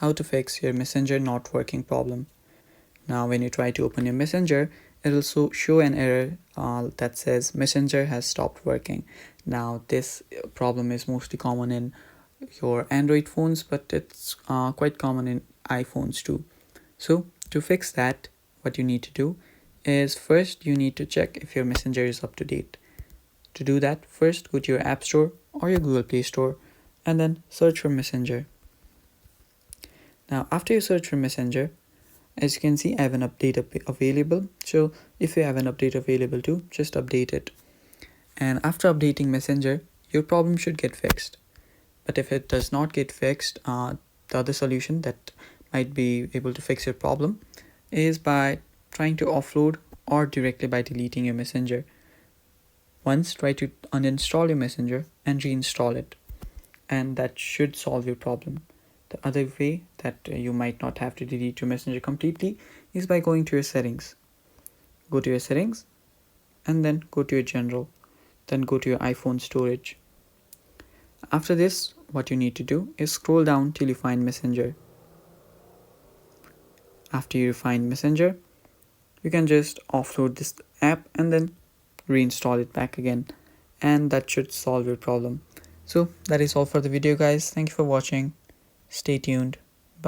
how to fix your Messenger not working problem. Now when you try to open your Messenger, it will show an error that says Messenger has stopped working. Now this problem is mostly common in your Android phones, but it's quite common in iPhones too. So to fix that, what you need to do is first you need to check if your Messenger is up to date. To do that, first go to your App Store or your Google Play Store and then search for Messenger. Now after you search for Messenger, as you can see, I have an update available. So if you have an update available too, just update it. And after updating Messenger, your problem should get fixed. But if it does not get fixed, the other solution that might be able to fix your problem is by trying to offload or directly by deleting your Messenger. Once, try to uninstall your Messenger and reinstall it, and that should solve your problem. The other way that you might not have to delete your Messenger completely is by going to your settings. Go to your settings and then go to your general, then go to your iPhone storage. After this, what you need to do is scroll down till you find Messenger. After you find Messenger, you can just offload this app and then reinstall it back again, and that should solve your problem. So that is all for the video, guys. Thank you for watching. Stay tuned.